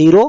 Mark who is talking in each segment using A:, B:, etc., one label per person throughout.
A: 0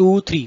A: 2 3,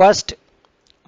A: 1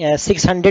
A: $600.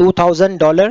A: $2000,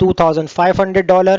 A: $2500,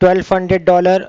A: $1200,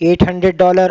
A: $800,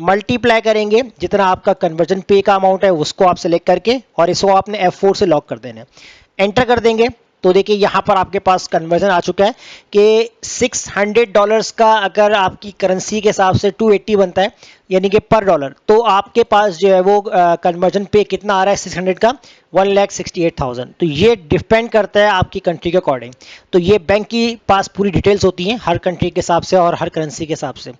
A: multiply करेंगे जितना आपका कन्वर्जन पे का अमाउंट है उसको आप सेलेक्ट करके, और इसको आपने F4 से लॉक कर देना है, एंटर कर देंगे। तो देखिए यहाँ पर आपके पास कन्वर्जन आ चुका है कि $600 का अगर आपकी करेंसी के हिसाब से 280 बनता है यानी कि पर डॉलर, तो आपके पास जो है वो कन्वर्जन पे कितना आ रहा है 600 का 1,68,000। तो ये डिपेंड करता है आपकी कंट्री के अकॉर्डिंग। तो ये बैंक की पास पूरी डिटेल्स होती हैं हर कंट्री के हिसाब से और हर करेंसी के हिसाब से।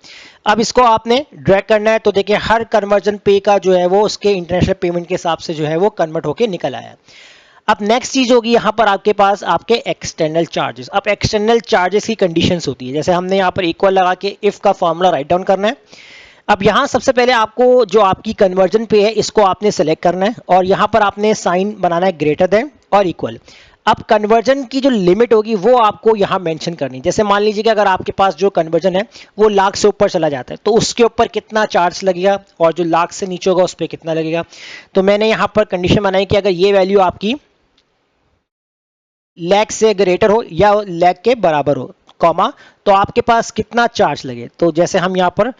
A: अब इसको आपने ड्रैग करना है, तो देखिए हर कन्वर्जन पे का जो है वो उसके इंटरनेशनल पेमेंट के हिसाब से जो है वो कन्वर्ट होके निकल आया। अब नेक्स्ट चीज होगी यहाँ पर आपके पास आपके एक्सटर्नल चार्जेस। अब एक्सटर्नल चार्जेस की कंडीशंस होती है, जैसे हमने यहाँ पर इक्वल लगा के इफ का फॉर्मूला राइट डाउन करना है। अब यहाँ सबसे पहले आपको जो आपकी कन्वर्जन पे है इसको आपने सेलेक्ट करना है और यहाँ पर आपने साइन बनाना है ग्रेटर देन और इक्वल। अब कन्वर्जन की जो लिमिट होगी वो आपको यहाँ मेंशन करनी है। जैसे मान लीजिए कि अगर आपके पास जो कन्वर्जन है वो लाख से ऊपर चला जाता है तो उसके ऊपर कितना चार्ज लगेगा, और जो लाख से नीचे होगा उस पर कितना लगेगा। तो मैंने यहाँ पर कंडीशन बनाई कि अगर ये वैल्यू आपकी लाख से ग्रेटर हो या लाख के बराबर हो, कॉमा, तो आपके पास कितना चार्ज लगे। तो जैसे हम यहाँ पर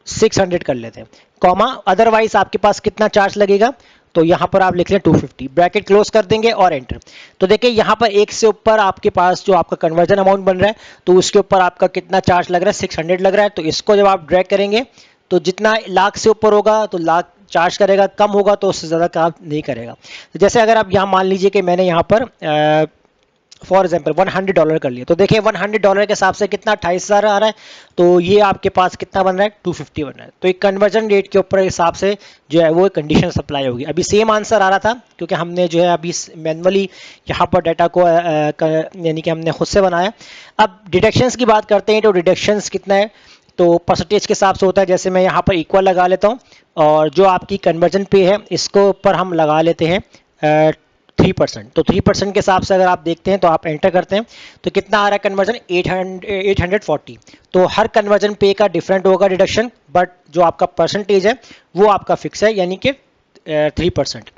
A: 600 कर लेते हैं, कॉमा, अदरवाइज आपके पास कितना चार्ज लगेगा। तो यहाँ पर आप लिख लें 250, ब्रैकेट क्लोज कर देंगे और एंटर। तो देखिए यहाँ पर एक से ऊपर आपके पास जो आपका कन्वर्जन अमाउंट बन रहा है तो उसके ऊपर आपका कितना चार्ज लग रहा है 600 लग रहा है। तो इसको जब आप ड्रैग करेंगे तो जितना लाख से ऊपर होगा तो लाख चार्ज करेगा, कम होगा तो उससे ज़्यादा काम नहीं करेगा। तो जैसे अगर आप यहाँ मान लीजिए कि मैंने यहाँ पर फॉर एग्जाम्पल $100 कर लिया, तो देखिए $100 के हिसाब से कितना 28,000 आ रहा है। तो ये आपके पास कितना बन रहा है 250 बन रहा है। तो एक कन्वर्जन रेट के ऊपर हिसाब से जो है वो कंडीशन सप्लाई होगी। अभी सेम आंसर आ रहा था क्योंकि हमने जो है अभी मैनुअली यहाँ पर डाटा को यानी कि हमने खुद से बनाया। अब डिडक्शंस की बात करते हैं, तो डिडक्शंस कितना है तो परसेंटेज के हिसाब से होता है। जैसे मैं यहाँ पर इक्वल लगा लेता हूँ और जो आपकी कन्वर्जन पे है इसको ऊपर हम लगा लेते हैं 3%। तो 3% के हिसाब से अगर आप देखते हैं तो आप एंटर करते हैं तो कितना आ रहा है कन्वर्जन 840। तो हर कन्वर्जन पे का डिफरेंट होगा डिडक्शन, बट जो आपका परसेंटेज है वो आपका फिक्स है यानी कि 3%।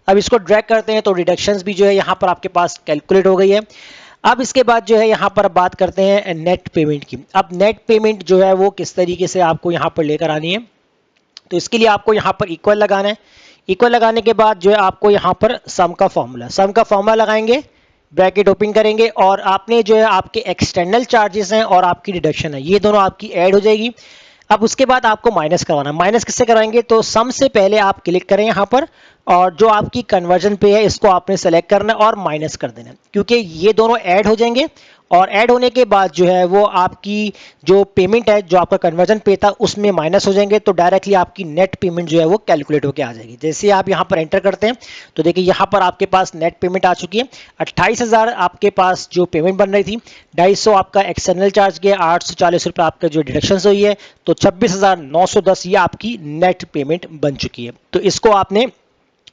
A: अब इसको ड्रैग करते हैं तो डिडक्शंस भी जो है यहाँ पर आपके पास कैलकुलेट हो गई है। अब इसके बाद जो है यहाँ पर बात करते हैं नेट पेमेंट की। अब नेट पेमेंट जो है वो किस तरीके से आपको यहाँ पर लेकर आनी है, तो इसके लिए आपको यहाँ पर इक्वल लगाना है। इक्वल लगाने के बाद जो है आपको यहाँ पर सम का फॉर्मूला लगाएंगे, ब्रैकेट ओपन करेंगे और आपने जो है आपके एक्सटर्नल चार्जेस हैं और आपकी डिडक्शन है ये दोनों आपकी ऐड हो जाएगी। अब उसके बाद आपको माइनस करवाना है। माइनस किससे कराएंगे तो सम से पहले आप क्लिक करें यहाँ पर और जो आपकी कन्वर्जन पे है इसको आपने सेलेक्ट करना है और माइनस कर देना है, क्योंकि ये दोनों ऐड हो जाएंगे और ऐड होने के बाद जो है वो आपकी जो पेमेंट है जो आपका कन्वर्जन पे था उसमें माइनस हो जाएंगे। तो डायरेक्टली आपकी नेट पेमेंट जो है वो कैलकुलेट होकर आ जाएगी। जैसे आप यहाँ पर एंटर करते हैं तो देखिए यहाँ पर आपके पास नेट पेमेंट आ चुकी है 28,000 आपके पास जो पेमेंट बन रही थी, 250 आपका एक्सटर्नल चार्ज गया, 840 रुपये आपका जो डिडक्शन हुई है, तो 26,910 ये आपकी नेट पेमेंट बन चुकी है। तो इसको आपने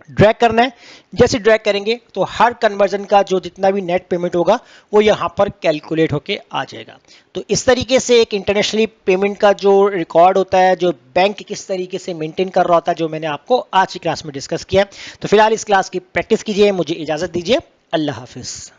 A: ड्रैग करना है। जैसे ड्रैग करेंगे तो हर कन्वर्जन का जो जितना भी नेट पेमेंट होगा वो यहाँ पर कैलकुलेट होके आ जाएगा। तो इस तरीके से एक इंटरनेशनली पेमेंट का जो रिकॉर्ड होता है, जो बैंक किस तरीके से मेंटेन कर रहा होता है, जो मैंने आपको आज की क्लास में डिस्कस किया। तो फिलहाल इस क्लास की प्रैक्टिस कीजिए, मुझे इजाजत दीजिए, अल्लाह हाफिज।